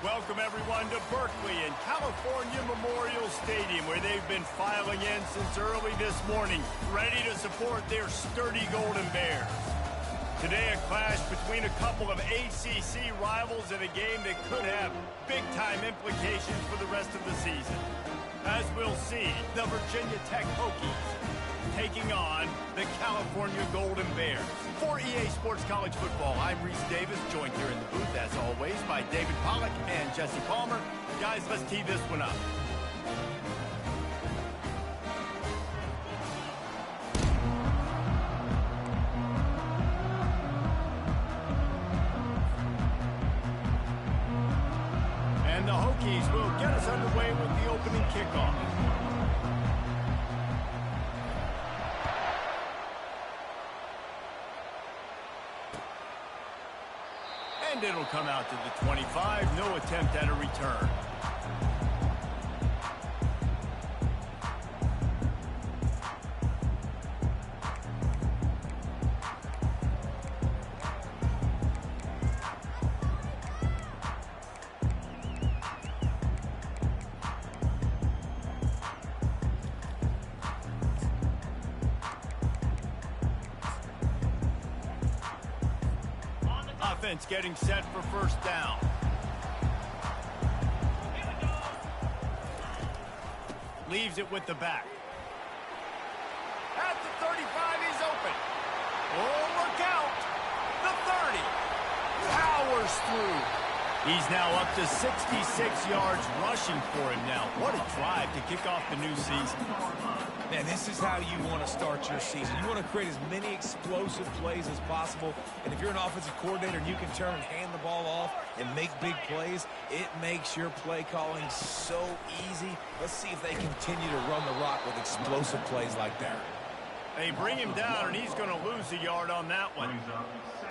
Welcome, everyone, to Berkeley and California Memorial Stadium, where they've been filing in since early this morning, ready to support their sturdy Golden Bears. Today, a clash between a couple of ACC rivals in a game that could have big-time implications for the rest of the season. As we'll see, the Virginia Tech Hokies taking on the California Golden Bears. For EA Sports College Football, I'm Reese Davis, joined here in the booth, as always, by David Pollack and Jesse Palmer. Guys, let's tee this one up. And the Hokies will get us underway with the opening kickoff. And it'll come out to the 25. No attempt at a return. Offense getting set for first down. Leaves it with the back. At the 35, he's open. Oh, look out. The 30. Powers through. He's now up to 66 yards rushing for him now. What a drive to kick off the new season. Man, this is how you want to start your season. You want to create as many explosive plays as possible. And if you're an offensive coordinator and you can turn and hand the ball off and make big plays, it makes your play calling so easy. Let's see if they continue to run the rock with explosive plays like that. They bring him down, and he's going to lose a yard on that one.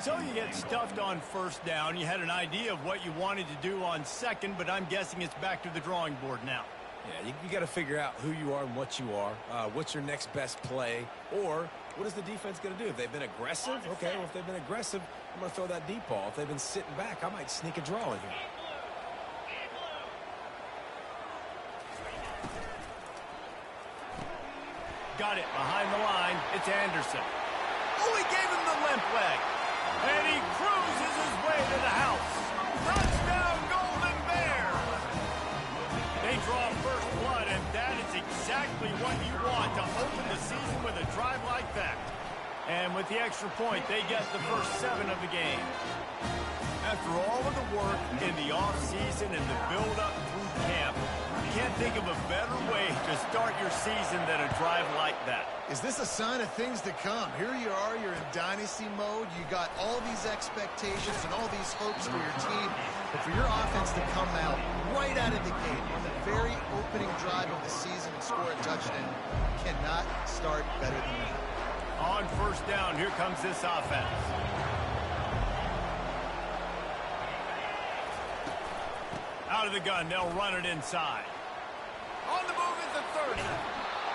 So you get stuffed on first down. You had an idea of what you wanted to do on second, but I'm guessing it's back to the drawing board now. Yeah, you got to figure out who you are and what you are. What's your next best play? Or what is the defense going to do? If they've been aggressive, okay, well, if they've been aggressive, I'm going to throw that deep ball. If they've been sitting back, I might sneak a draw in here. Got it behind the line. It's Anderson. Oh, he gave him the limp leg. And he cruises his way to the house. Touchdown, Golden Bears! They draw first blood, and that is exactly what you want to open the season with a drive like that. And with the extra point, they get the first 7 of the game. After all of the work in the offseason and the build-up through camp, you can't think of a better way to start your season than a drive like that. Is this a sign of things to come? Here you are, you're in dynasty mode. You got all these expectations and all these hopes for your team. But for your offense to come out right out of the gate on the very opening drive of the season and score a touchdown, cannot start better than that. On first down, here comes this offense. Out of the gun, they'll run it inside. On the move is the 30.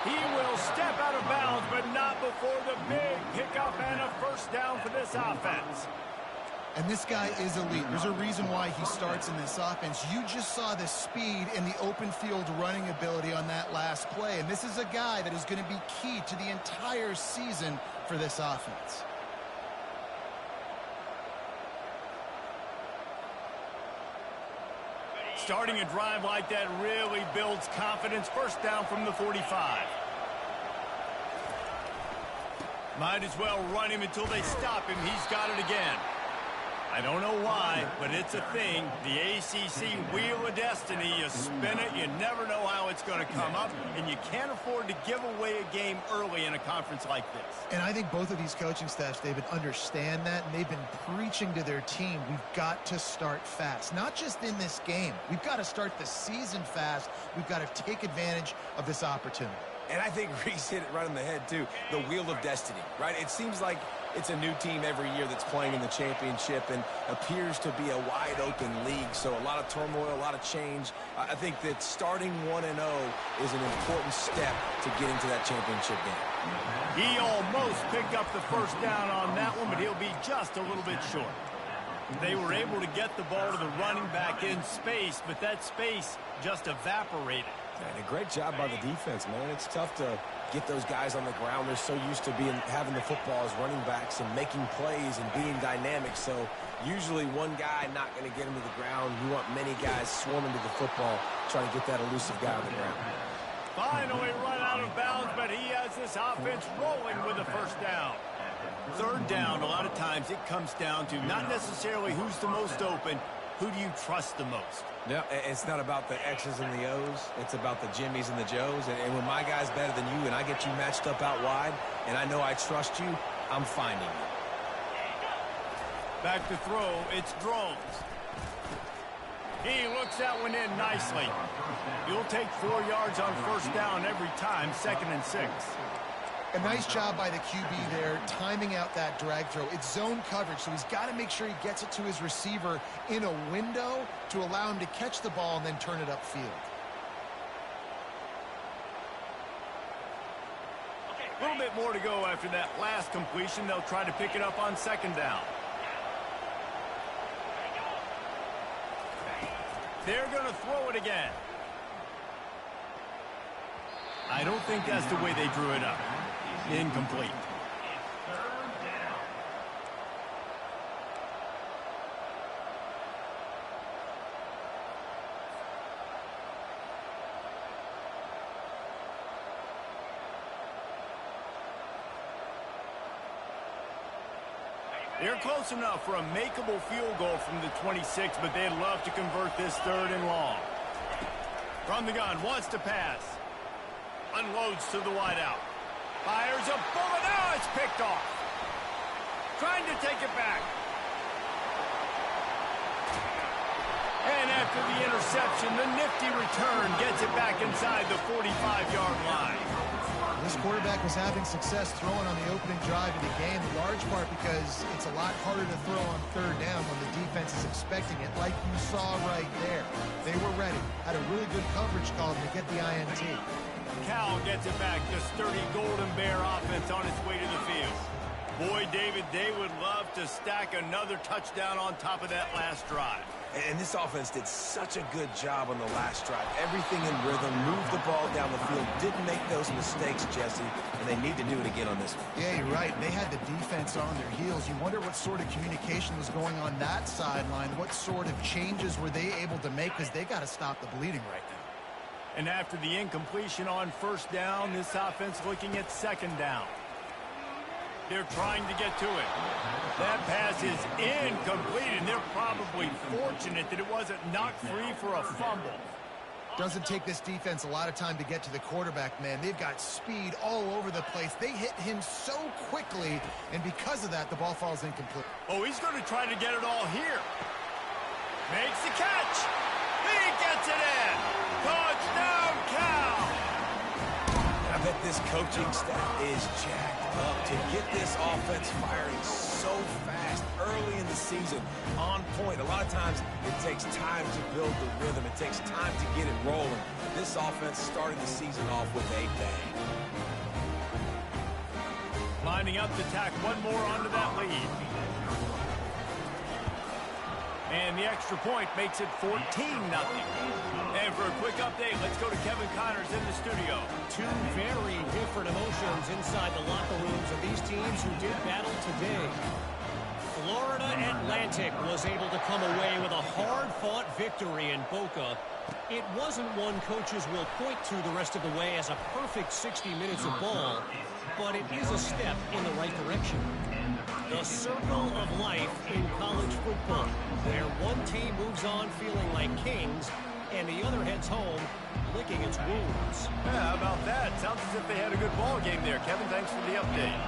He will step out of bounds, but not before the big pickup and a first down for this offense. And this guy is elite. There's a reason why he starts in this offense. You just saw the speed and the open field running ability on that last play. And this is a guy that is going to be key to the entire season for this offense. Starting a drive like that really builds confidence. First down from the 45. Might as well run him until they stop him. He's got it again. I don't know why, but it's a thing. The ACC Wheel of Destiny, you spin it, you never know how it's going to come up, and you can't afford to give away a game early in a conference like this. And I think both of these coaching staffs, David, understand that, and they've been preaching to their team, we've got to start fast. Not just in this game. We've got to start the season fast. We've got to take advantage of this opportunity. And I think Reese hit it right on the head, too. The Wheel of Destiny, right? It seems like it's a new team every year that's playing in the championship and appears to be a wide-open league. So a lot of turmoil, a lot of change. I think that starting 1-0 is an important step to getting to that championship game. He almost picked up the first down on that one, but he'll be just a little bit short. They were able to get the ball to the running back in space, but that space just evaporated. And a great job by the defense, man. It's tough to get those guys on the ground. They're so used to having the football as running backs and making plays and being dynamic. So usually one guy not going to get him to the ground. You want many guys swarming to the football, trying to get that elusive guy on the ground. Finally run out of bounds, but he has this offense rolling with a first down. Third down, a lot of times it comes down to not necessarily who's the most open, who do you trust the most? No, it's not about the X's and the O's. It's about the Jimmys and the Joes. And when my guy's better than you and I get you matched up out wide and I know I trust you, I'm finding you. Back to throw, it's Drones. He looks that one in nicely. You'll take 4 yards on first down every time, 2nd and 6. A nice job by the QB there, timing out that drag throw. It's zone coverage, so he's got to make sure he gets it to his receiver in a window to allow him to catch the ball and then turn it upfield. A little bit more to go after that last completion. They'll try to pick it up on 2nd down. They're going to throw it again. I don't think that's the way they drew it up. Incomplete. They're close enough for a makeable field goal from the 26, but they'd love to convert this 3rd and long. From the gun, wants to pass. Unloads to the wideout. Fires a bullet. Oh, it's picked off. Trying to take it back. And after the interception, the nifty return gets it back inside the 45-yard line. This quarterback was having success throwing on the opening drive of the game, in large part because it's a lot harder to throw on 3rd down when the defense is expecting it, like you saw right there. They were ready. Had a really good coverage call to get the INT. Cal gets it back. The sturdy Golden Bear offense on its way to the field. Boy, David, they would love to stack another touchdown on top of that last drive. And this offense did such a good job on the last drive. Everything in rhythm, moved the ball down the field, didn't make those mistakes, Jesse, and they need to do it again on this one. Yeah, you're right. They had the defense on their heels. You wonder what sort of communication was going on that sideline. What sort of changes were they able to make, because they got to stop the bleeding right now. And after the incompletion on first down, this offense looking at 2nd down. They're trying to get to it. That pass is incomplete, and they're probably fortunate that it wasn't knocked free for a fumble. Doesn't take this defense a lot of time to get to the quarterback, man. They've got speed all over the place. They hit him so quickly, and because of that, the ball falls incomplete. Oh, he's going to try to get it all here. Makes the catch. He gets it in. Touchdown, Cal. I bet this coaching staff is jacked up to get this offense firing so fast early in the season, on point. A lot of times it takes time to build the rhythm. It takes time to get it rolling. This offense started the season off with a bang. Lining up to tack one more onto that lead. And the extra point makes it 14-0. And for a quick update, let's go to Kevin Connors in the studio. Two very different emotions inside the locker rooms of these teams who did battle today. Florida Atlantic was able to come away with a hard-fought victory in Boca. It wasn't one coaches will point to the rest of the way as a perfect 60 minutes of ball, but it is a step in the right direction. The circle of life in college football, where one team moves on feeling like kings and the other heads home licking its wounds. Yeah, how about that? Sounds as if they had a good ball game there. Kevin, thanks for the update.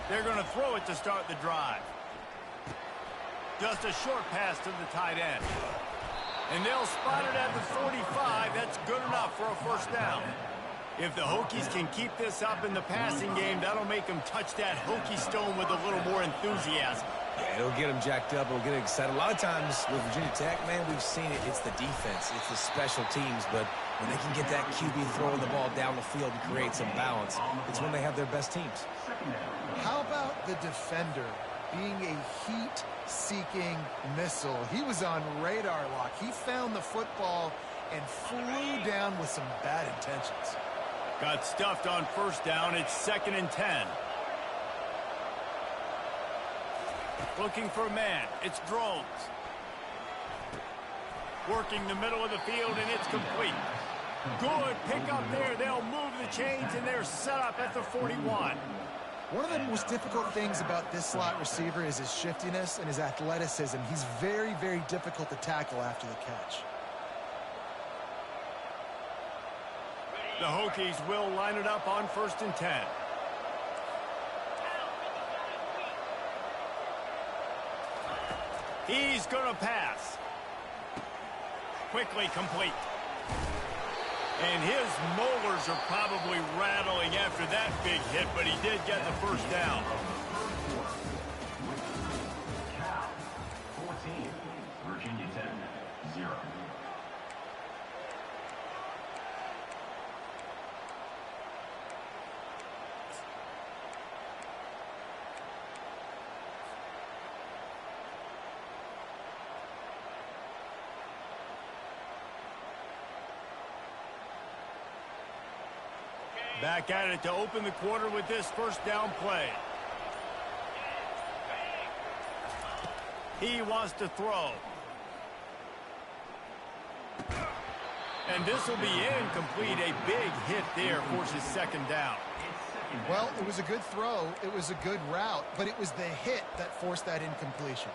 They're going to throw it to start the drive. Just a short pass to the tight end. And they'll spot it at the 45. That's good enough for a first down. If the Hokies can keep this up in the passing game, that'll make them touch that Hokie stone with a little more enthusiasm. Yeah, it'll get them jacked up. It'll get them excited. A lot of times with Virginia Tech, man, we've seen it. It's the defense. It's the special teams. But when they can get that QB throwing the ball down the field and create some balance, it's when they have their best teams. How about the defender being a heat-seeking missile. He was on radar lock. He found the football and flew down with some bad intentions. Got stuffed on first down. It's 2nd and 10. Looking for a man. It's Drones. Working the middle of the field, and it's complete. Good pickup there. They'll move the chains, and they're set up at the 41. One of the most difficult things about this slot receiver is his shiftiness and his athleticism. He's very, very difficult to tackle after the catch. The Hokies will line it up on 1st and 10. He's going to pass. Quickly complete. And his molars are probably rattling after that big hit, but he did get the first down. 14, Virginia 10, 0. Back at it to open the quarter with this first down play. He wants to throw. And this will be incomplete. A big hit there forces 2nd down. Well, it was a good throw. It was a good route, but it was the hit that forced that incompletion.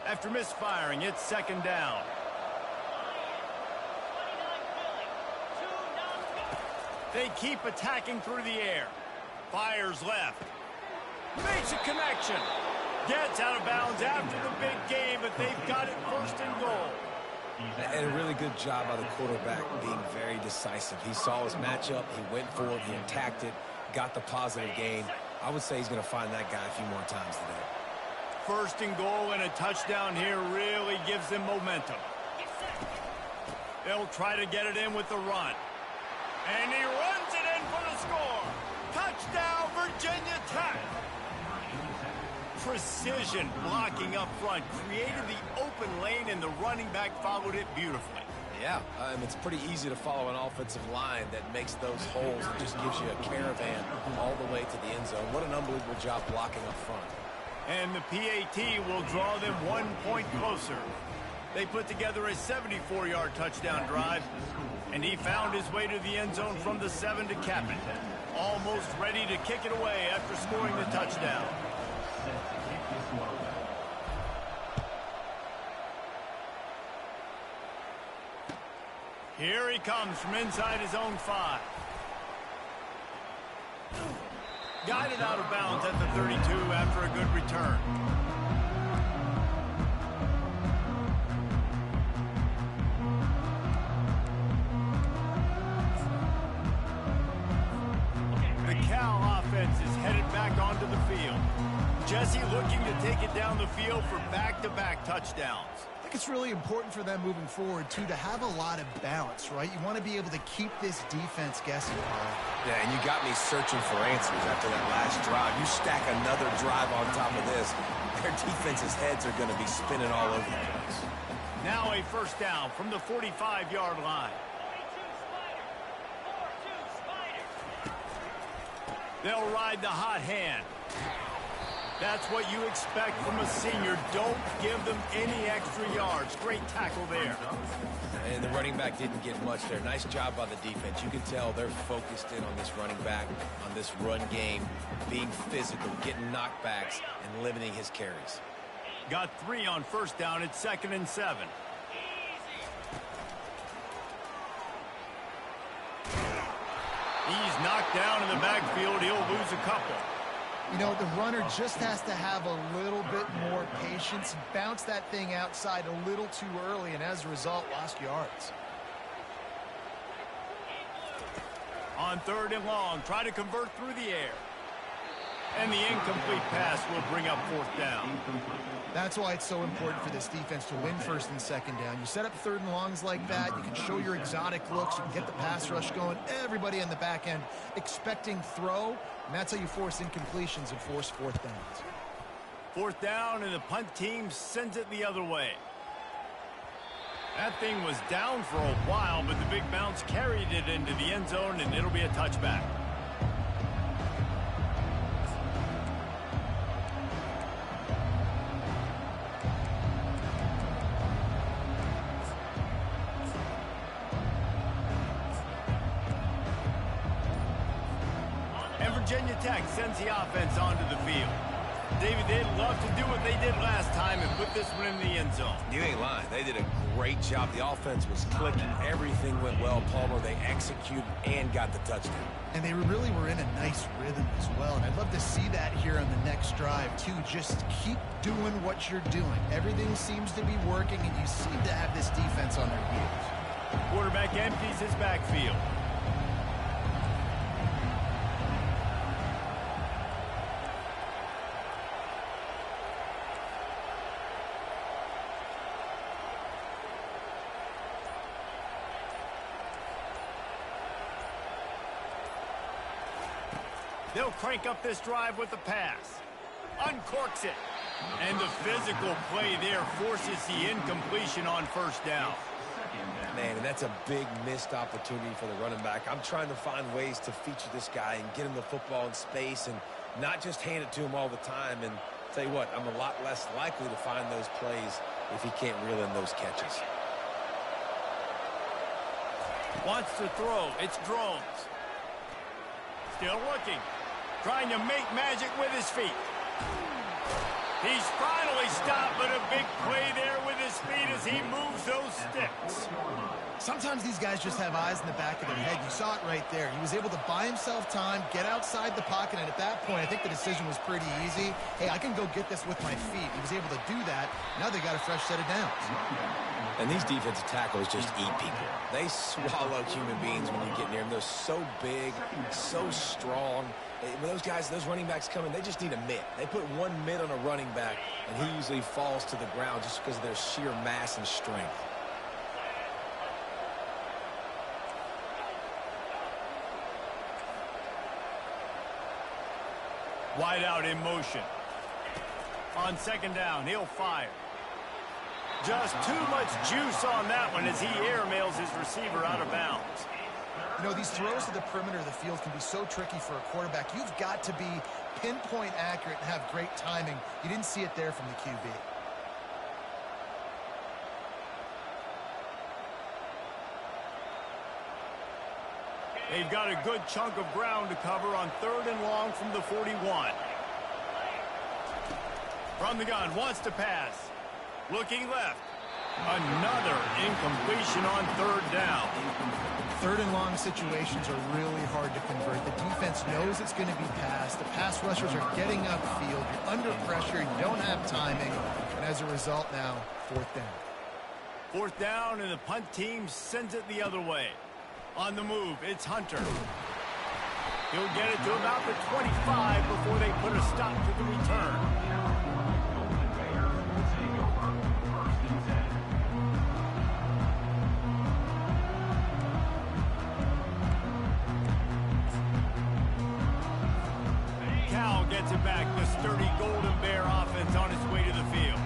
After misfiring, it's 2nd down. They keep attacking through the air. Fires left. Makes a connection. Gets out of bounds after the big game, but they've got it 1st and goal. And a really good job by the quarterback being very decisive. He saw his matchup. He went for it. He attacked it. Got the positive gain. I would say he's going to find that guy a few more times today. 1st and goal, and a touchdown here really gives them momentum. They'll try to get it in with the run. And he runs it in for the score. Touchdown, Virginia Tech. Precision blocking up front created the open lane, and the running back followed it beautifully. Yeah, it's pretty easy to follow an offensive line that makes those holes and just gives you a caravan all the way to the end zone. What an unbelievable job blocking up front. And the PAT will draw them 1 point closer. They put together a 74-yard touchdown drive, and he found his way to the end zone from the 7 to cap it. Almost ready to kick it away after scoring the touchdown. Here he comes from inside his own 5. Guided out of bounds at the 32 after a good return. The Cal offense is headed back onto the field. Jesse looking to take it down the field for back-to-back touchdowns. I think it's really important for them moving forward, too, to have a lot of balance, right? You want to be able to keep this defense guessing, Carl. Yeah, and you got me searching for answers after that last drive. You stack another drive on top of this, their defense's heads are going to be spinning all over the place. Now a first down from the 45-yard line. They'll ride the hot hand. That's what you expect from a senior. Don't give them any extra yards. Great tackle there. And the running back didn't get much there. Nice job by the defense. You can tell they're focused in on this running back, on this run game, being physical, getting knockbacks, and limiting his carries. Got 3 on first down. It's 2nd and 7. He's knocked down in the backfield. He'll lose a couple. You know, the runner just has to have a little bit more patience, bounce that thing outside a little too early, and as a result, lost yards. On 3rd and long, try to convert through the air. And the incomplete pass will bring up fourth down. That's why it's so important for this defense to win first and second down. You set up third and longs like that, you can show your exotic looks, you can get the pass rush going, everybody on the back end expecting throw, and that's how you force incompletions and force fourth downs. Fourth down, and the punt team sends it the other way. That thing was down for a while, but the big bounce carried it into the end zone, and it'll be a touchback. And Virginia Tech sends the offense onto the field. David, they'd love to do what they did last time and put this one in the end zone. You ain't lying. They did a great job. The offense was clicking. Everything went well. Palmer, they executed and got the touchdown. And they really were in a nice rhythm as well. And I'd love to see that here on the next drive, too. Just keep doing what you're doing. Everything seems to be working, and you seem to have this defense on their heels. Quarterback empties his backfield. They'll crank up this drive with the pass. Uncorks it. And the physical play there forces the incompletion on first down. Man, and that's a big missed opportunity for the running back. I'm trying to find ways to feature this guy and get him the football in space and not just hand it to him all the time. And tell you what, I'm a lot less likely to find those plays if he can't reel in those catches. Wants to throw. It's Drones. Still looking. Trying to make magic with his feet. He's finally stopped, but a big play there with his feet as he moves those sticks. Sometimes these guys just have eyes in the back of their head. You saw it right there. He was able to buy himself time, get outside the pocket, and at that point, I think the decision was pretty easy. Hey, I can go get this with my feet. He was able to do that. Now they got a fresh set of downs. And these defensive tackles just eat people. They swallow human beings when you get near them. They're so big, so strong. When those guys, those running backs come in, they just need a mitt. They put one mitt on a running back, and he usually falls to the ground just because of their sheer mass and strength. Wide out in motion. On second down, he'll fire. Just too much juice on that one as he airmails his receiver out of bounds. You know, these throws to the perimeter of the field can be so tricky for a quarterback. You've got to be pinpoint accurate and have great timing. You didn't see it there from the QB. They've got a good chunk of ground to cover on third and long from the 41. From the gun, wants to pass. Looking left. Another incompletion on third down. Third and long situations are really hard to convert. The defense knows it's going to be passed. The pass rushers are getting upfield. You're under pressure. You don't have timing. And as a result now, fourth down. Fourth down, and the punt team sends it the other way. On the move, it's Hunter. He'll get it to about the 25 before they put a stop to the return. Gets it back. The sturdy Golden Bear offense on its way to the field.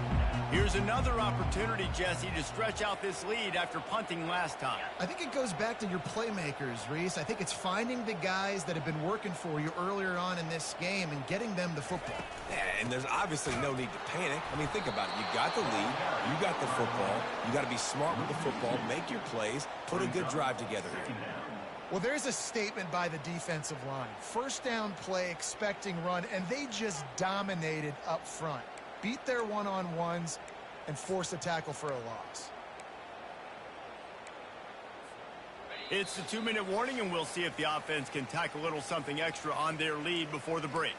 Here's another opportunity, Jesse, to stretch out this lead after punting last time. I think it goes back to your playmakers, Reese. I think it's finding the guys that have been working for you earlier on in this game and getting them the football. Yeah, and there's obviously no need to panic. I mean, think about it. You got the lead. You got the football. You got to be smart with the football, make your plays, put a good drive together here. Well, there's a statement by the defensive line. First down play, expecting run, and they just dominated up front. Beat their one-on-ones and forced a tackle for a loss. It's the 2-minute warning, and we'll see if the offense can tack a little something extra on their lead before the break.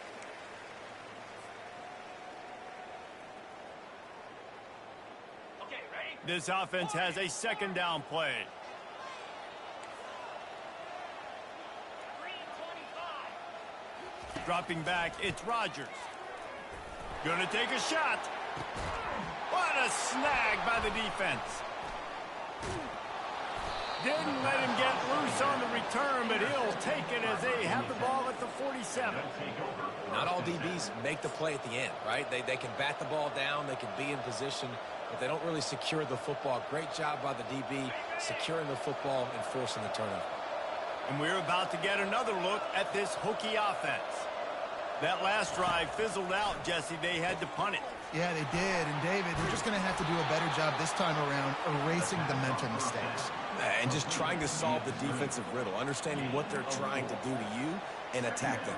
Okay, ready? This offense has a second down play. Dropping back, it's Rodgers. Gonna take a shot. What a snag by the defense. Didn't let him get loose on the return, but he'll take it as they have the ball at the 47. Not all DBs make the play at the end, right? They can bat the ball down, they can be in position, but they don't really secure the football. Great job by the DB securing the football and forcing the turnover. And we're about to get another look at this hooky offense. That last drive fizzled out, Jesse. They had to punt it. Yeah, they did. And, David, they're just going to have to do a better job this time around erasing the mental mistakes. And just trying to solve the defensive riddle, understanding what they're trying to do to you and attack them.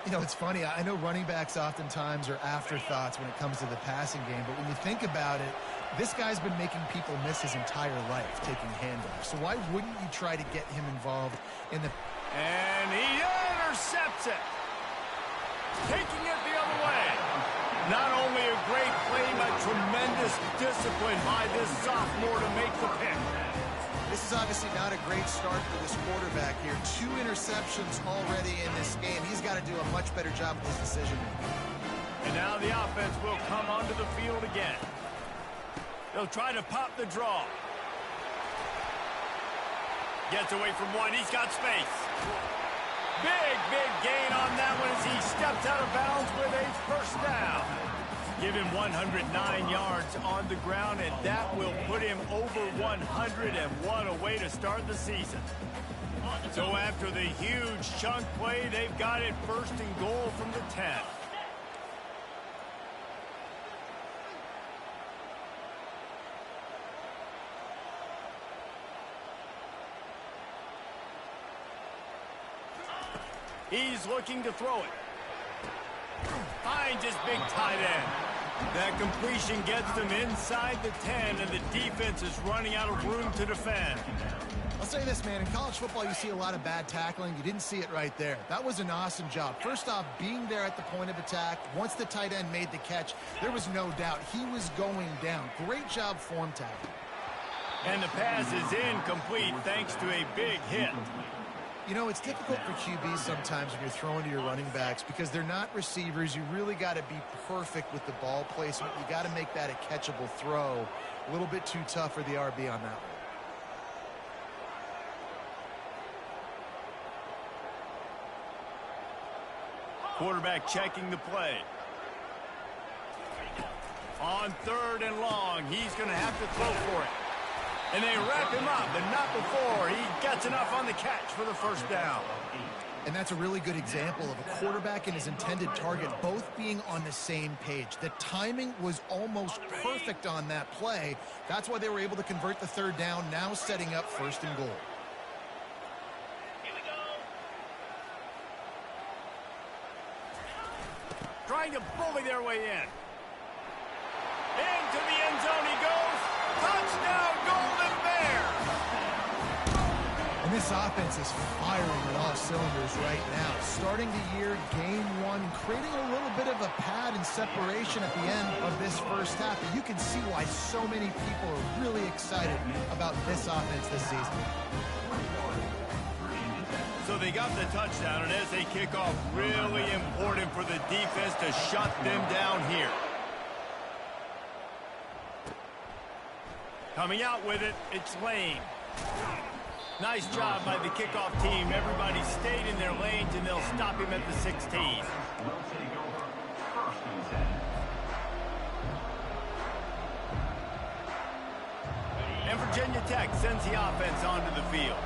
You know, it's funny. I know running backs oftentimes are afterthoughts when it comes to the passing game, but when you think about it, this guy's been making people miss his entire life taking handoffs. So why wouldn't you try to get him involved in the... And he intercepts it. Taking it the other way. Not only a great play, but tremendous discipline by this sophomore to make the pick. This is obviously not a great start for this quarterback here. 2 interceptions already in this game. He's got to do a much better job with his decision-making. And now the offense will come onto the field again. They'll try to pop the draw. Gets away from one. He's got space. Big gain on that one as he steps out of bounds with a first down. Give him 109 yards on the ground, and that will put him over 100, and what a way to start the season. So after the huge chunk play, they've got it first and goal from the 10. He's looking to throw it. Finds his big tight end. That completion gets them inside the 10, and the defense is running out of room to defend. I'll say this, man. In college football, you see a lot of bad tackling. You didn't see it right there. That was an awesome job. First off, being there at the point of attack. Once the tight end made the catch, there was no doubt he was going down. Great job form tackling. And the pass is incomplete thanks to a big hit. You know, it's difficult for QBs sometimes when you're throwing to your running backs because they're not receivers. You really got to be perfect with the ball placement. You got to make that a catchable throw. A little bit too tough for the RB on that one. Quarterback checking the play. On 3rd and long, he's going to have to throw for it. And they wrap him up, but not before he gets enough on the catch for the first down. And that's a really good example of a quarterback and his intended target both being on the same page. The timing was almost perfect on that play. That's why they were able to convert the 3rd down, now setting up 1st and goal. Here we go. Trying to bully their way in. Into the end zone he goes. Touchdown, Golden Bears! And this offense is firing on all cylinders right now. Starting the year, game 1, creating a little bit of a pad and separation at the end of this first half. And you can see why so many people are really excited about this offense this season. So they got the touchdown, and as they kick off, really important for the defense to shut them down here. Coming out with it, it's Lane. Nice job by the kickoff team. Everybody stayed in their lanes, and they'll stop him at the 16. And Virginia Tech sends the offense onto the field.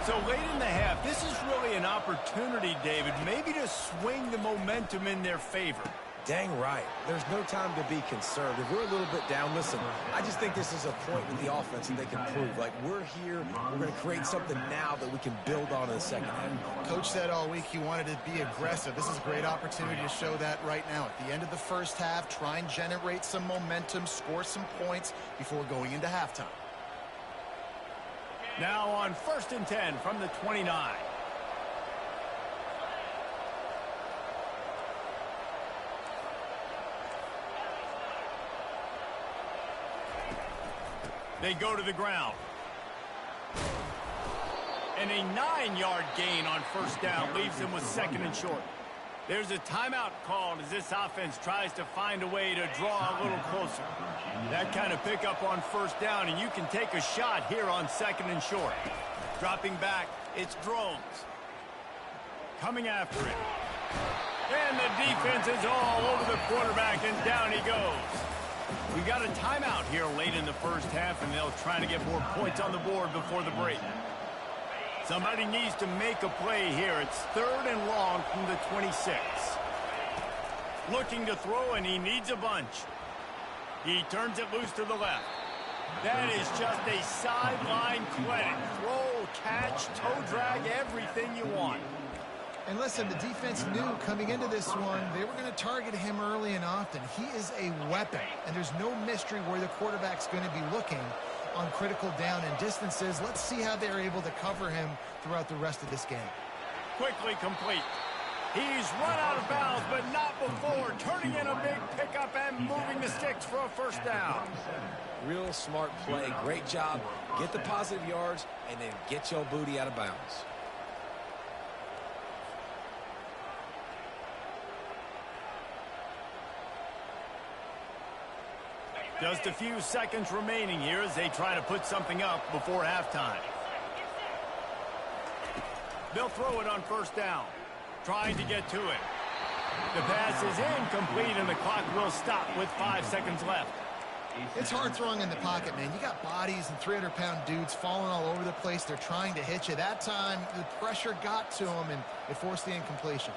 So late in the half, this is really an opportunity, David, maybe to swing the momentum in their favor. Dang right. There's no time to be concerned. If we're a little bit down, listen, I just think this is a point with the offense that they can prove. Like, we're here, we're going to create something now that we can build on in the second half. Coach said all week he wanted to be aggressive. This is a great opportunity to show that right now. At the end of the first half, try and generate some momentum, score some points before going into halftime. Now on 1st and 10 from the 29. They go to the ground. And a 9-yard gain on 1st down leaves them with 2nd and short. There's a timeout called as this offense tries to find a way to draw a little closer. That kind of pickup on first down, and you can take a shot here on second and short. Dropping back, it's Drones. Coming after it. And the defense is all over the quarterback, and down he goes. We got a timeout here late in the first half, and they'll try to get more points on the board before the break. Somebody needs to make a play here. It's 3rd and long from the 26. Looking to throw, and he needs a bunch. He turns it loose to the left. That is just a sideline clinic. Throw, catch, toe drag, everything you want. And listen, the defense knew coming into this one, they were going to target him early and often. He is a weapon, and there's no mystery where the quarterback's going to be looking on critical down and distances. Let's see how they're able to cover him throughout the rest of this game. Quickly complete. He's run out of bounds, but not before. Turning in a big pickup and moving the sticks for a first down. Real smart play. Great job. Get the positive yards, and then get your booty out of bounds. Just a few seconds remaining here as they try to put something up before halftime. They'll throw it on first down, trying to get to it. The pass is incomplete, and the clock will stop with 5 seconds left. It's hard throwing in the pocket, man. You got bodies and 300-pound dudes falling all over the place. They're trying to hit you. That time, the pressure got to him, and it forced the incompletion.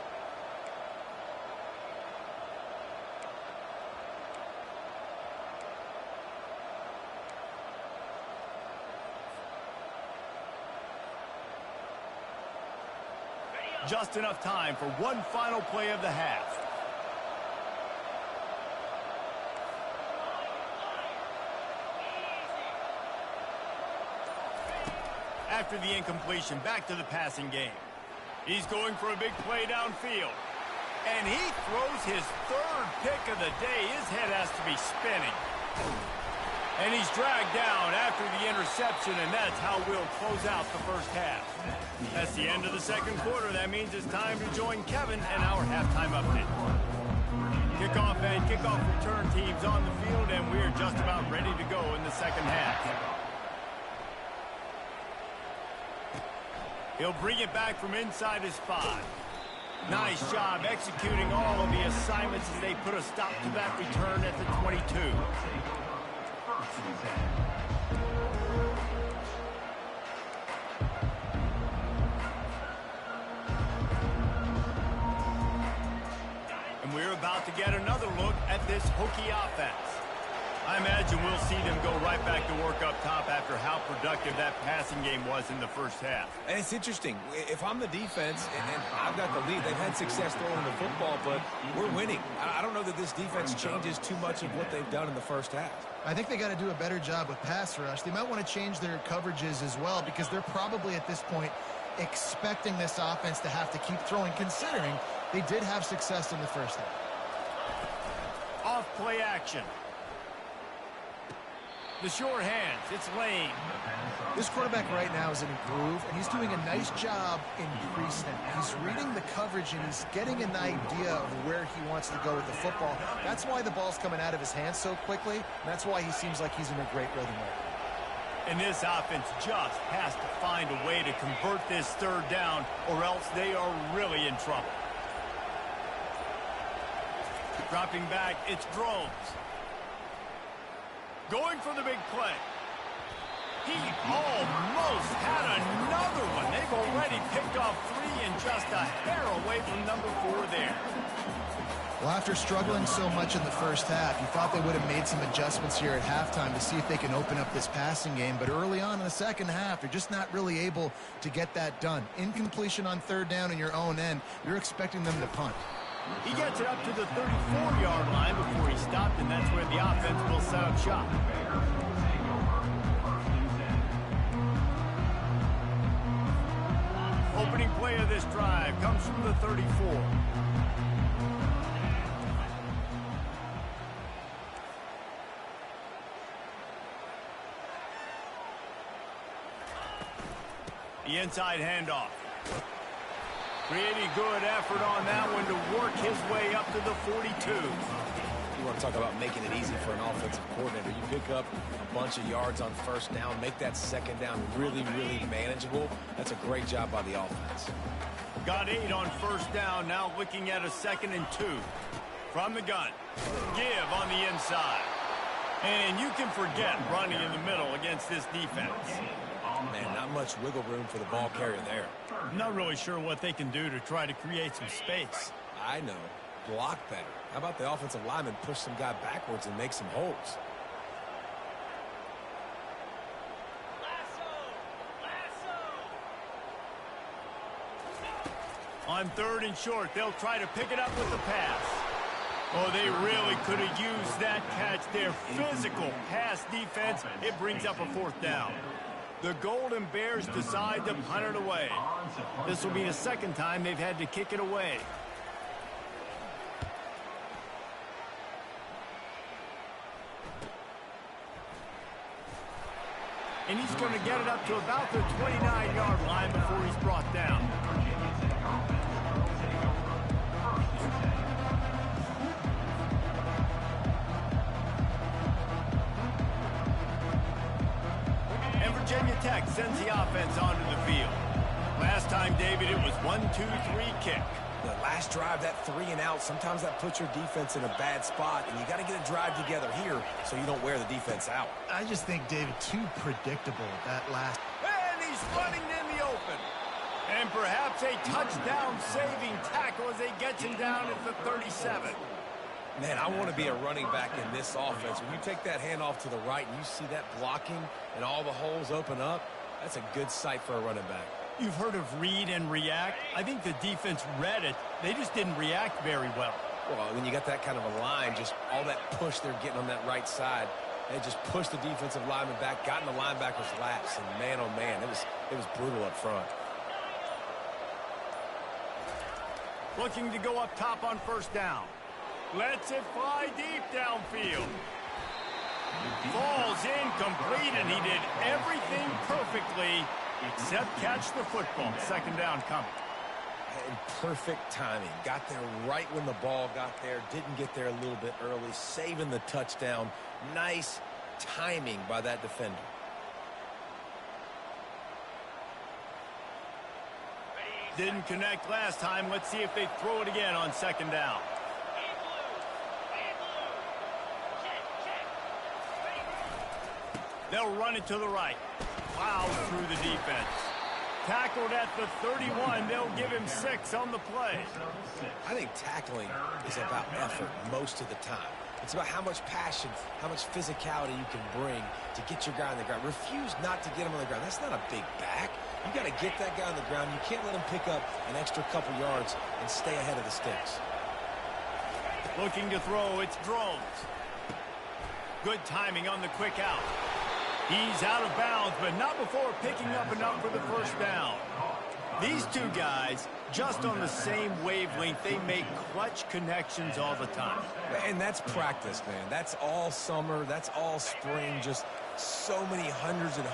Just enough time for one final play of the half. After the incompletion, back to the passing game. He's going for a big play downfield. And he throws his 3rd pick of the day. His head has to be spinning. And he's dragged down after the interception, and that's how we'll close out the first half. That's the end of the second quarter. That means it's time to join Kevin and our halftime update. Kickoff and kickoff return teams on the field, and we're just about ready to go in the second half. He'll bring it back from inside his 5. Nice job executing all of the assignments as they put a stop to that return at the 22. And we're about to get another look at this Hokie offense. I imagine we'll see them go right back to work up top after how productive that passing game was in the first half. And it's interesting. If I'm the defense and I've got the lead, they've had success throwing the football, but we're winning. I don't know that this defense changes too much of what they've done in the first half. I think they got to do a better job with pass rush. They might want to change their coverages as well, because they're probably at this point expecting this offense to have to keep throwing, considering they did have success in the first half. Off play action. The short hands, it's Lane. This quarterback right now is in a groove, and he's doing a nice job in pre-snap. He's reading the coverage, and he's getting an idea of where he wants to go with the football. That's why the ball's coming out of his hands so quickly, and that's why he seems like he's in a great rhythm right now. And this offense just has to find a way to convert this 3rd down, or else they are really in trouble. Dropping back, it's Drones. Going for the big play. He almost had another one. They've already picked off 3 and just a hair away from number 4 there. Well, after struggling so much in the first half, you thought they would have made some adjustments here at halftime to see if they can open up this passing game. But early on in the second half, they're just not really able to get that done. Incompletion on 3rd down in your own end, you're expecting them to punt. He gets it up to the 34-yard line before he stopped, and that's where the offense will set up shop. Opening play of this drive comes from the 34. The inside handoff. Pretty good effort on that one to work his way up to the 42. You want to talk about making it easy for an offensive coordinator. You pick up a bunch of yards on first down, make that second down really, really manageable. That's a great job by the offense. Got 8 on first down, now looking at a 2nd and 2. From the gun, give on the inside. And you can forget running in the middle against this defense. Man, not much wiggle room for the ball carrier there. I'm not really sure what they can do to try to create some space. I know. Block better. How about the offensive lineman push some guy backwards and make some holes? On 3rd and short, they'll try to pick it up with the pass. Oh, they really could have used that catch there. Physical pass defense. It brings up a 4th down. The Golden Bears decide to punt it away. This will be the 2nd time they've had to kick it away. And he's going to get it up to about the 29-yard line before he's brought down. And Virginia Tech sends the offense onto the field. Last time, David, it was 1-2-3 kick. The last drive, that 3 and out, sometimes that puts your defense in a bad spot, and you got to get a drive together here so you don't wear the defense out. I just think, David, too predictable that last. And he's running in the open. And perhaps a touchdown-saving tackle as they get him down at the 37. Man, I want to be a running back in this offense. When you take that handoff to the right and you see that blocking and all the holes open up, that's a good sight for a running back. You've heard of read and react. I think the defense read it. They just didn't react very well. Well, when you got that kind of a line, just all that push they're getting on that right side, they just pushed the defensive lineman back, got in the linebacker's laps, and man, oh man, it was brutal up front. Looking to go up top on first down. Lets it fly deep downfield. Falls incomplete, and he did everything perfectly except catch the football. 2nd down coming. And perfect timing. Got there right when the ball got there. Didn't get there a little bit early. Saving the touchdown. Nice timing by that defender. Didn't connect last time. Let's see if they throw it again on 2nd down. They'll run it to the right. Plows through the defense. Tackled at the 31. They'll give him 6 on the play. I think tackling is about effort most of the time. It's about how much passion, how much physicality you can bring to get your guy on the ground. Refuse not to get him on the ground. That's not a big back. You got to get that guy on the ground. You can't let him pick up an extra couple yards and stay ahead of the sticks. Looking to throw. It's Drones. Good timing on the quick out. He's out of bounds, but not before picking up enough for the first down. These two guys, just on the same wavelength, they make clutch connections all the time. And that's practice, man. That's all summer. That's all spring. Just so many hundreds and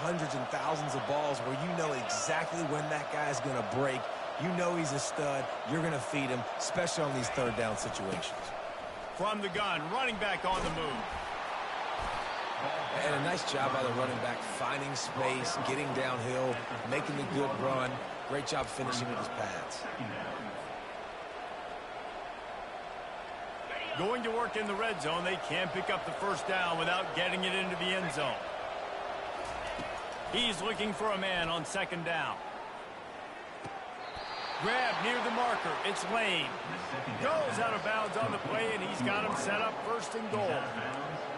thousands of balls where you know exactly when that guy's going to break. You know he's a stud. You're going to feed him, especially on these 3rd down situations. From the gun, running back on the move. And a nice job by the running back, finding space, getting downhill, making a good run. Great job finishing with his pads. Going to work in the red zone. They can't pick up the first down without getting it into the end zone. He's looking for a man on 2nd down. Grab near the marker. It's Lane. Goes out of bounds on the play, and he's got him set up 1st and goal.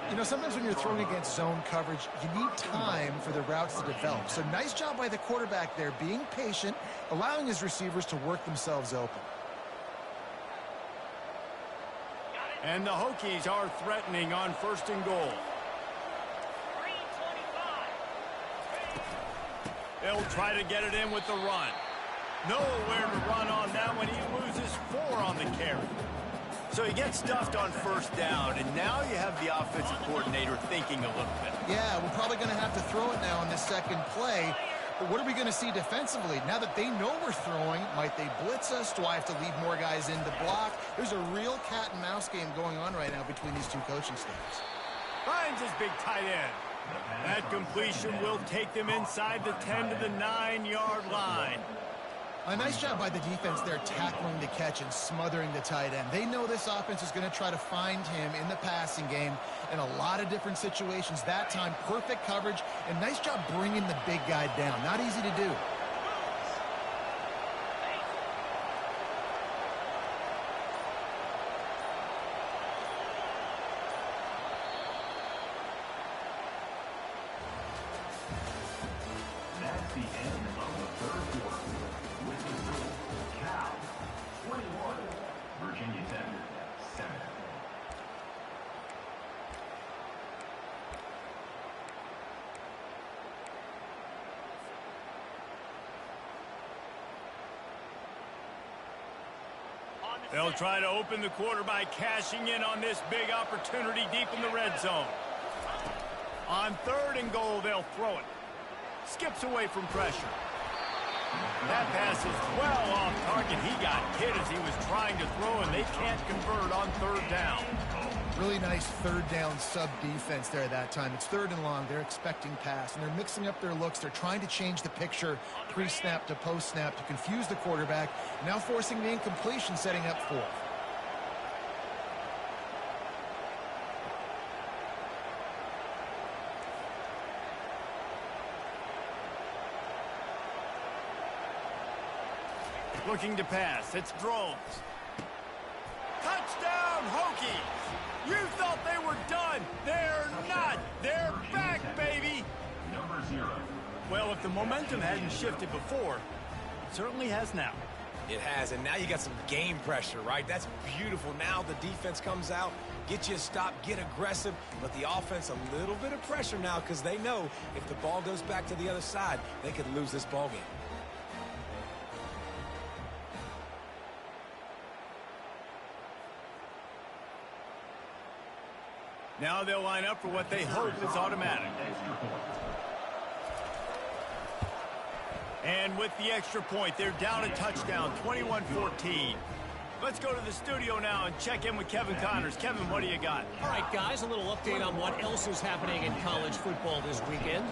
You know, sometimes when you're throwing against zone coverage, you need time for the routes to develop. So nice job by the quarterback there, being patient, allowing his receivers to work themselves open. And the Hokies are threatening on 1st and goal. They'll try to get it in with the run. Nowhere to run on that one. He loses 4 on the carry. So he gets stuffed on 1st down, and now you have the offensive coordinator thinking a little bit. Yeah, we're probably going to have to throw it now in this 2nd play. But what are we going to see defensively? Now that they know we're throwing, might they blitz us? Do I have to leave more guys in to block? There's a real cat and mouse game going on right now between these two coaching staffs. Finds his big tight end. That completion will take them inside the 10 to the 9-yard line. A nice job by the defense there tackling the catch and smothering the tight end. They know this offense is going to try to find him in the passing game in a lot of different situations. That time, perfect coverage, and nice job bringing the big guy down. Not easy to do. That's the end of the third quarter. With the rule, Cal 21, Virginia Tech 7. They'll try to open the quarter by cashing in on this big opportunity deep in the red zone. On 3rd and goal, they'll throw it. Skips away from pressure. That pass is well off target. He got hit as he was trying to throw, and they can't convert on 3rd down. Really nice 3rd down sub-defense there that time. It's 3rd and long. They're expecting pass, and they're mixing up their looks. They're trying to change the picture pre-snap to post-snap to confuse the quarterback, now forcing the incompletion, setting up 4th. Looking to pass. It's Drones. Touchdown, Hokies! You thought they were done. They're not. They're back, baby. Number 0. Well, if the momentum hadn't shifted before, it certainly has now. It has, and now you got some game pressure, right? That's beautiful. Now the defense comes out, get you a stop, get aggressive, but the offense a little bit of pressure now because they know if the ball goes back to the other side, they could lose this ball game. Now they'll line up for what they hope is automatic. And with the extra point, they're down a touchdown, 21-14. Let's go to the studio now and check in with Kevin Connors. Kevin, what do you got? All right, guys, a little update on what else is happening in college football this weekend.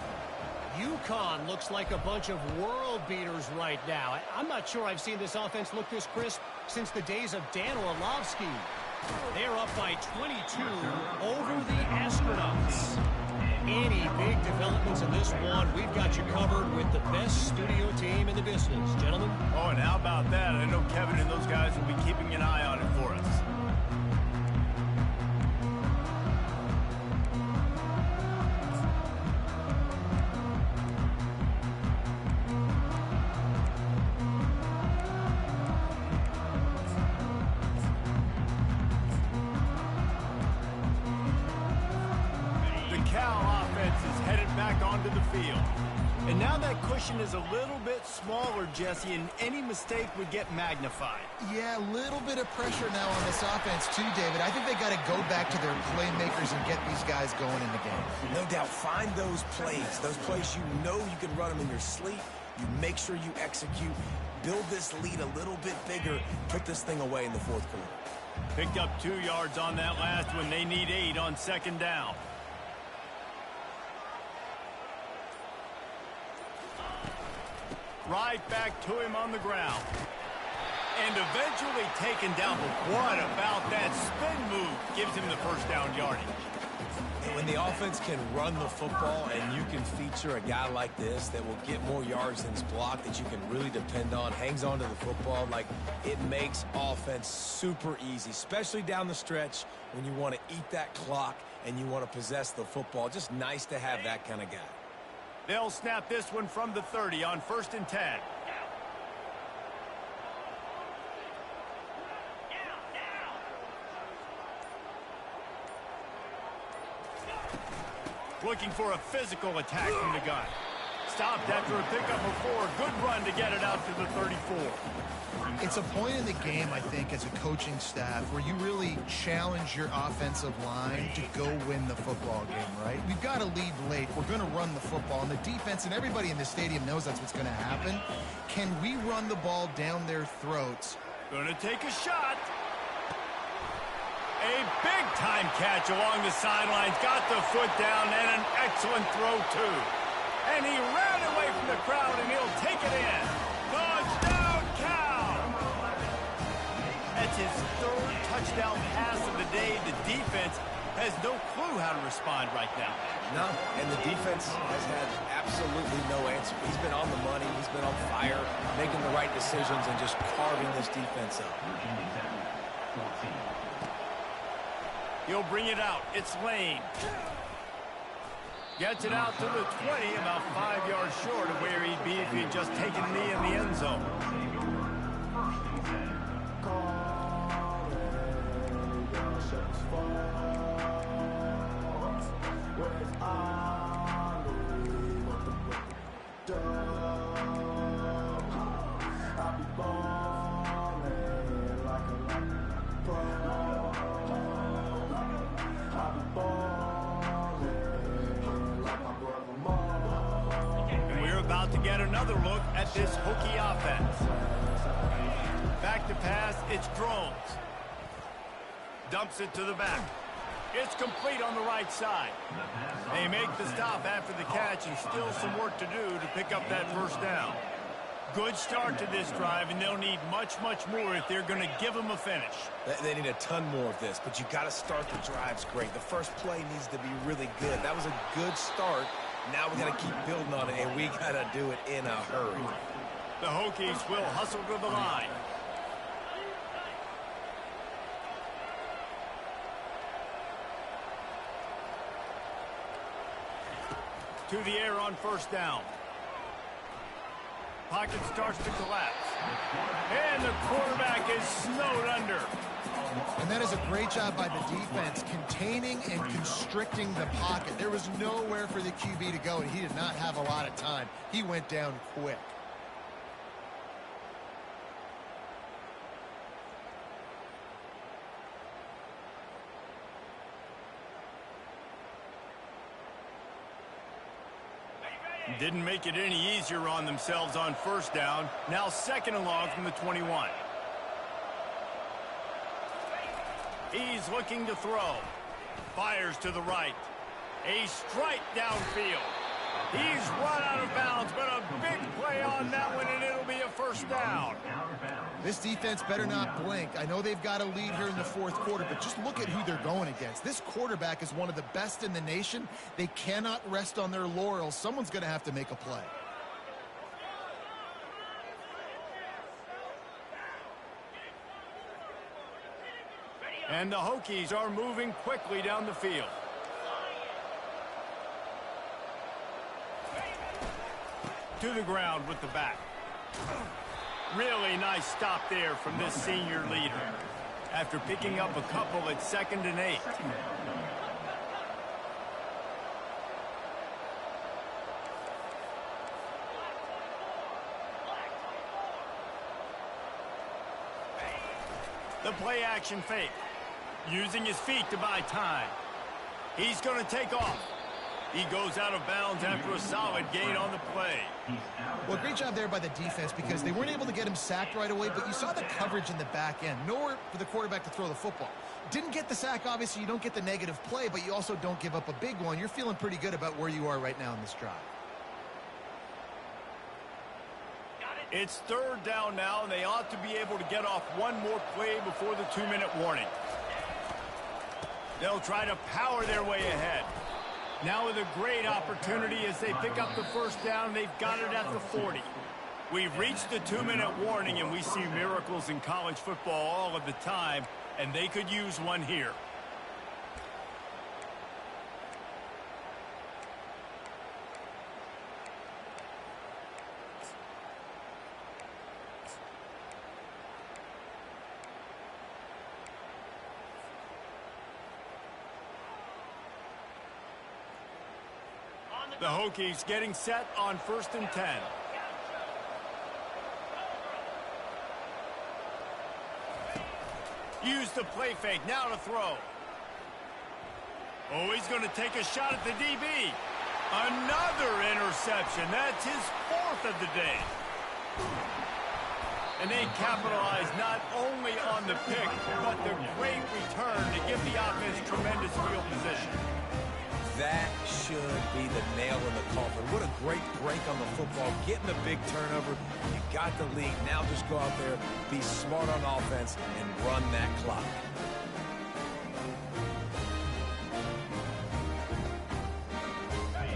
UConn looks like a bunch of world beaters right now. I'm not sure I've seen this offense look this crisp since the days of Dan Orlovsky. They're up by 22 over the Astronauts. Any big developments in this one, we've got you covered with the best studio team in the business, gentlemen. Oh, and how about that? I know Kevin and those guys will be keeping an eye on it for us. And now that cushion is a little bit smaller, Jesse, and any mistake would get magnified. Yeah, a little bit of pressure now on this offense too, David. I think they got to go back to their playmakers and get these guys going in the game. No doubt, find those plays you know you can run them in your sleep. You make sure you execute, build this lead a little bit bigger, put this thing away in the 4th quarter. Picked up 2 yards on that last one. They need 8 on 2nd down. Right back to him on the ground. And eventually taken down. But what about that spin move? Gives him the 1st down yardage. And when the offense can run the football and you can feature a guy like this that will get more yards than his block, that you can really depend on, hangs on to the football, like it makes offense super easy, especially down the stretch when you want to eat that clock and you want to possess the football. Just nice to have that kind of guy. They'll snap this one from the 30 on 1st and 10. Looking for a physical attack from the gun. stopped after a pickup of 4. Good run to get it out to the 34. It's a point in the game, I think, as a coaching staff where you really challenge your offensive line to go win the football game, right? We've got to lead late. We're going to run the football. And the defense and everybody in the stadium knows that's what's going to happen. Can we run the ball down their throats? Going to take a shot. A big-time catch along the sidelines. Got the foot down and an excellent throw, too. And he ran away from the crowd, and he'll take it in. Touchdown, Cal! That's his 3rd touchdown pass of the day. The defense has no clue how to respond right now. No, and the defense has had absolutely no answer. He's been on the money. He's been on fire, making the right decisions and just carving this defense up. He'll bring it out. It's Lane. Gets it out to the 20, about 5 yards short of where he'd be if he had just taken a knee in the end zone. To get another look at this Hokie offense. Back to pass, it's Drones. Dumps it to the back. It's complete on the right side. They make the stop after the catch and still some work to do to pick up that first down. Good start to this drive, and they'll need much, much more if they're going to give them a finish. They need a ton more of this, but you got to start the drives great. The first play needs to be really good. That was a good start. Now we got to keep building on it, and we got to do it in a hurry. The Hokies will hustle to the line. To the air on first down. Pocket starts to collapse. And the quarterback is snowed under. And that is a great job by the defense, containing and constricting the pocket. There was nowhere for the QB to go, and he did not have a lot of time. He went down quick. Didn't make it any easier on themselves on first down. Now 2nd and long from the 21. He's looking to throw. Fires to the right. A strike downfield. He's run out of bounds, but a big play on that one, and it'll be a first down. This defense better not blink. I know they've got a lead here in the 4th quarter, but just look at who they're going against. This quarterback is one of the best in the nation. They cannot rest on their laurels. Someone's going to have to make a play. And the Hokies are moving quickly down the field. To the ground with the back. Really nice stop there from this senior leader. After picking up a couple at 2nd and 8. The play action fake. Using his feet to buy time. He's going to take off. He goes out of bounds after a solid gain on the play. Well, great job there by the defense because they weren't able to get him sacked right away, but you saw the coverage in the back end. Nowhere for the quarterback to throw the football. Didn't get the sack, obviously. You don't get the negative play, but you also don't give up a big one. You're feeling pretty good about where you are right now in this drive. It's 3rd down now, and they ought to be able to get off one more play before the 2-minute warning. They'll try to power their way ahead. Now with a great opportunity as they pick up the first down, they've got it at the 40. We've reached the 2-minute warning, and we see miracles in college football all of the time, and they could use one here. The Hokies getting set on 1st and 10. Use the play fake. Now to throw. Oh, he's going to take a shot at the DB. Another interception. That's his 4th of the day. And they capitalize not only on the pick, but the great return to give the offense tremendous field position. That should be the nail in the coffin. What a great break on the football. Getting the big turnover. You got the lead. Now just go out there, be smart on offense, and run that clock.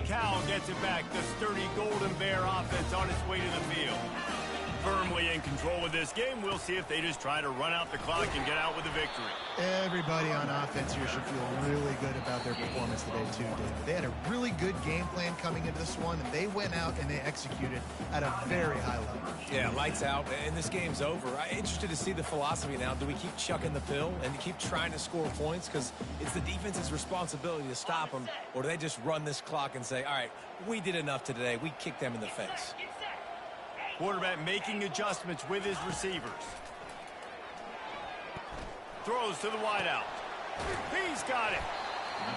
Cal gets it back. The sturdy Golden Bear offense on its way to the field. Firmly in control of this game. We'll see if they just try to run out the clock and get out with a victory. Everybody on offense here should feel really good about their performance today, too, David. They had a really good game plan coming into this one, and they went out and they executed at a very high level. Yeah, lights out, and this game's over. I'm interested to see the philosophy now. Do we keep chucking the pill and keep trying to score points? Because it's the defense's responsibility to stop them, or do they just run this clock and say, all right, we did enough today. We kicked them in the face. Quarterback making adjustments with his receivers. Throws to the wideout. He's got it.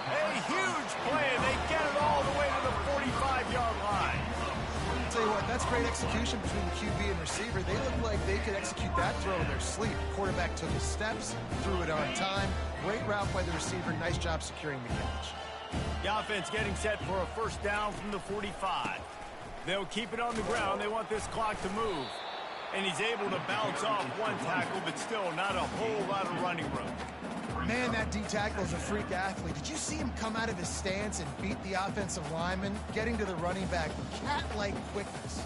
A huge play, and they get it all the way to the 45-yard line. I'll tell you what, that's great execution between the QB and receiver. They look like they could execute that throw in their sleep. Quarterback took his steps, threw it on time. Great route by the receiver. Nice job securing the catch. The offense getting set for a 1st down from the 45. They'll keep it on the ground. They want this clock to move. And he's able to bounce off one tackle, but still not a whole lot of running room. Man, that D tackle is a freak athlete. Did you see him come out of his stance and beat the offensive lineman, getting to the running back? Cat-like quickness.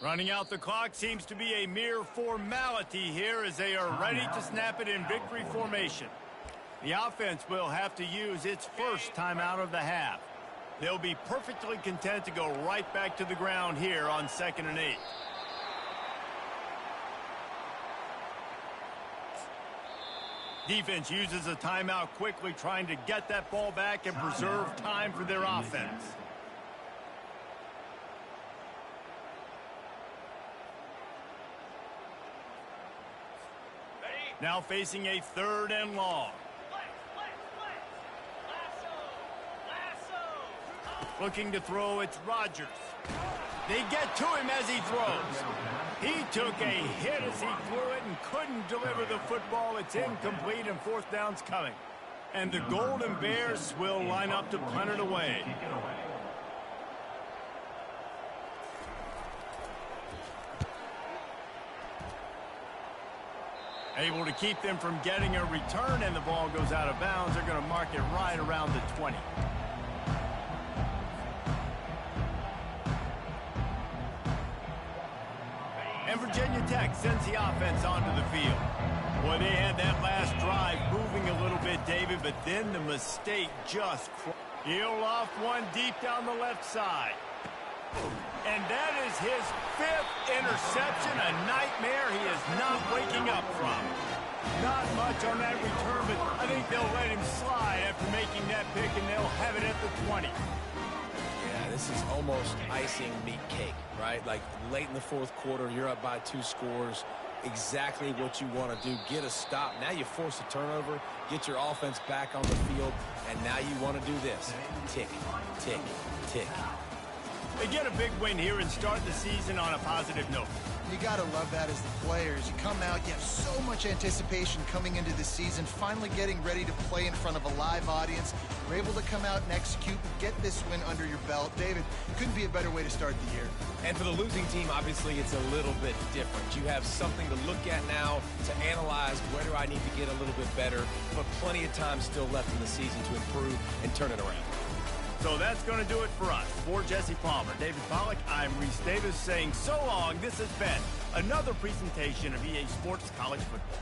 Running out the clock seems to be a mere formality here as they are ready to snap it in victory formation. The offense will have to use its first timeout of the half. They'll be perfectly content to go right back to the ground here on 2nd and 8. Defense uses a timeout quickly, trying to get that ball back and preserve time for their offense. Now facing a 3rd and long. Looking to throw, it's Rodgers. They get to him as he throws. He took a hit as he threw it and couldn't deliver the football. It's incomplete and 4th down's coming. And the Golden Bears will line up to punt it away. Able to keep them from getting a return, and the ball goes out of bounds. They're going to mark it right around the 20. And Virginia Tech sends the offense onto the field. Boy, they had that last drive moving a little bit, David, but then the mistake just... He'll off one deep down the left side. And that is his 5th interception, a nightmare he is not waking up from. Not much on that return, but I think they'll let him slide after making that pick, and they'll have it at the 20. Yeah, this is almost icing meat cake, right? Like late in the 4th quarter, you're up by 2 scores. Exactly what you want to do. Get a stop. Now you force a turnover, get your offense back on the field, and now you want to do this. Tick, tick, tick. They get a big win here and start the season on a positive note. You got to love that as the players. You come out, you have so much anticipation coming into the season, finally getting ready to play in front of a live audience. You're able to come out and execute and get this win under your belt. David, couldn't be a better way to start the year. And for the losing team, obviously, it's a little bit different. You have something to look at now to analyze where do I need to get a little bit better, but plenty of time still left in the season to improve and turn it around. So that's going to do it for us. For Jesse Palmer, David Pollack, I'm Reese Davis saying so long. This has been another presentation of EA Sports College Football.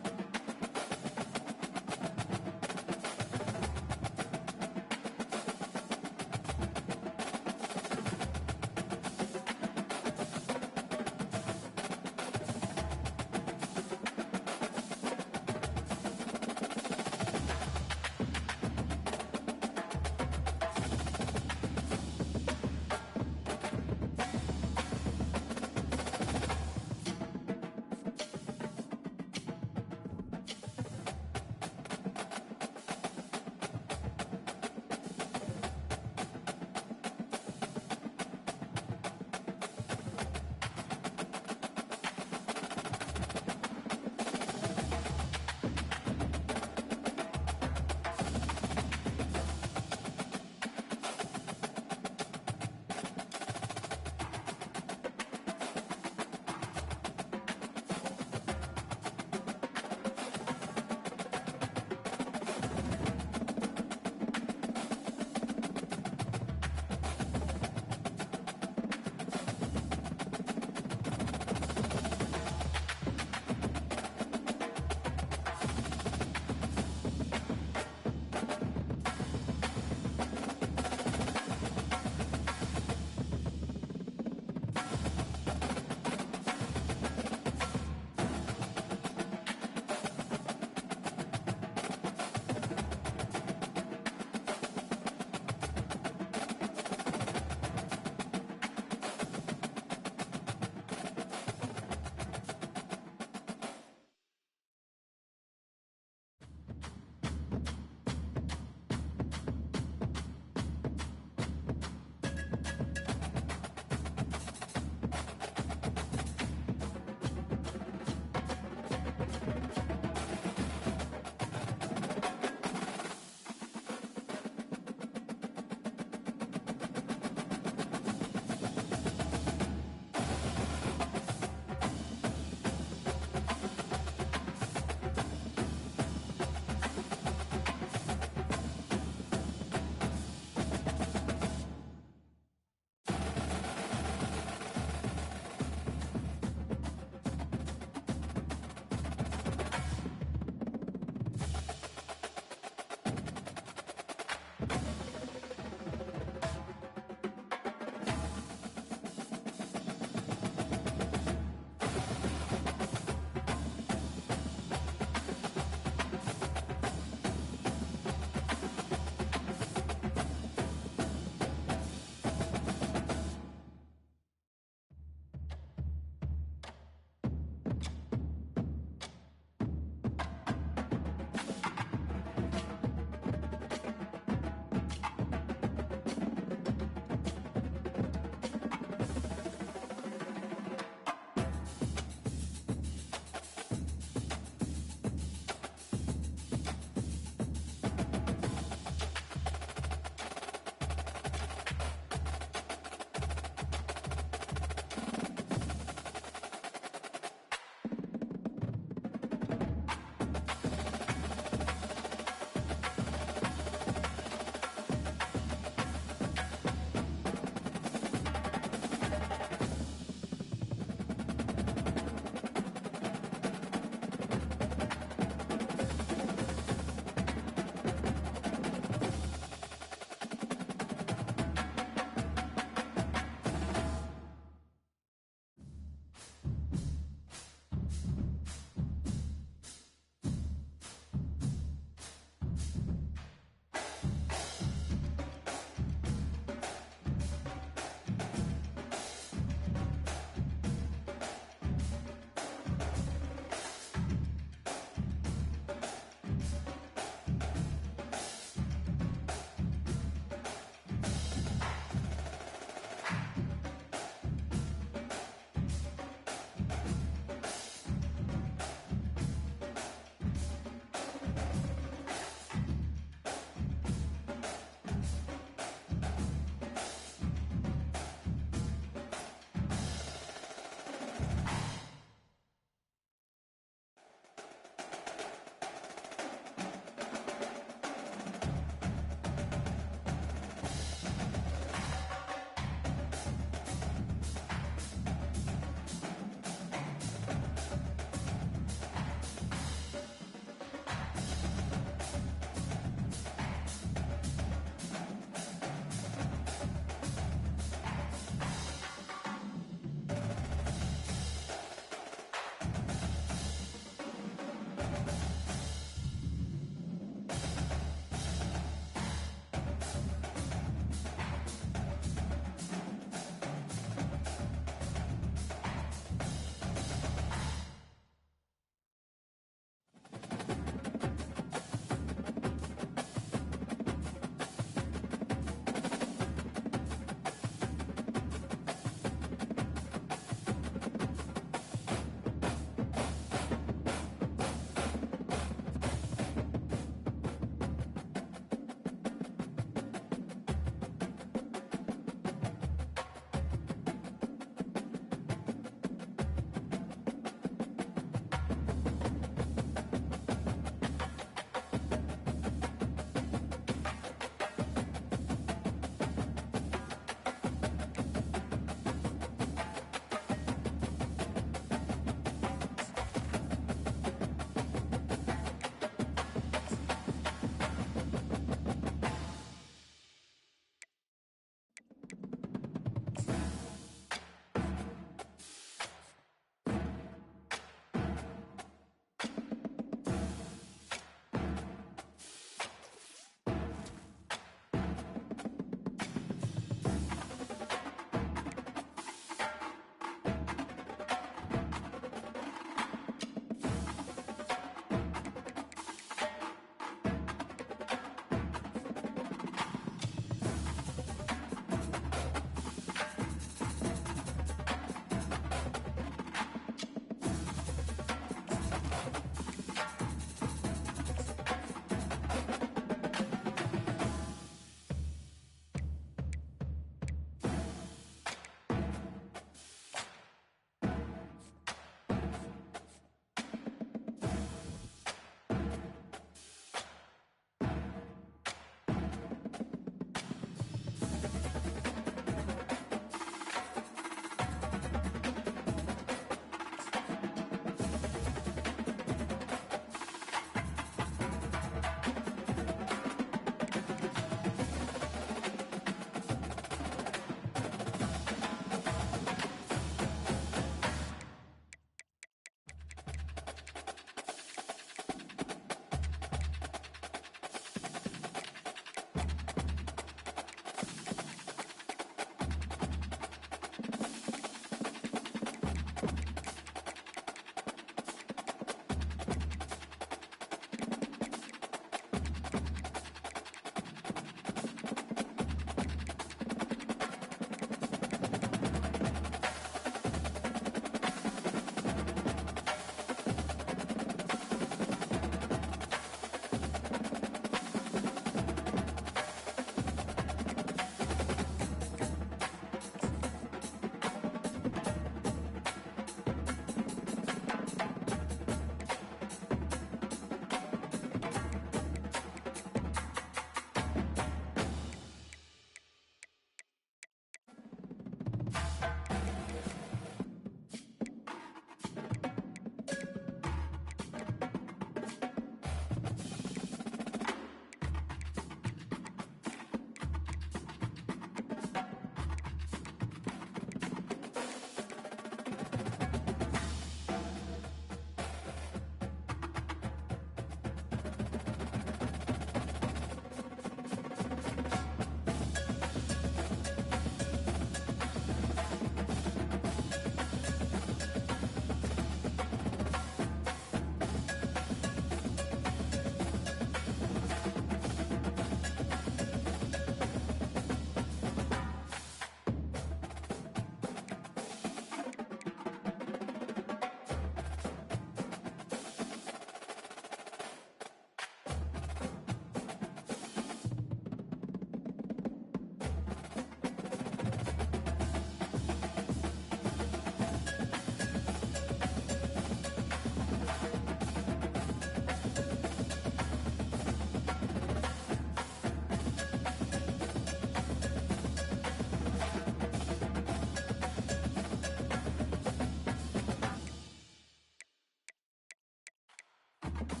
Tech.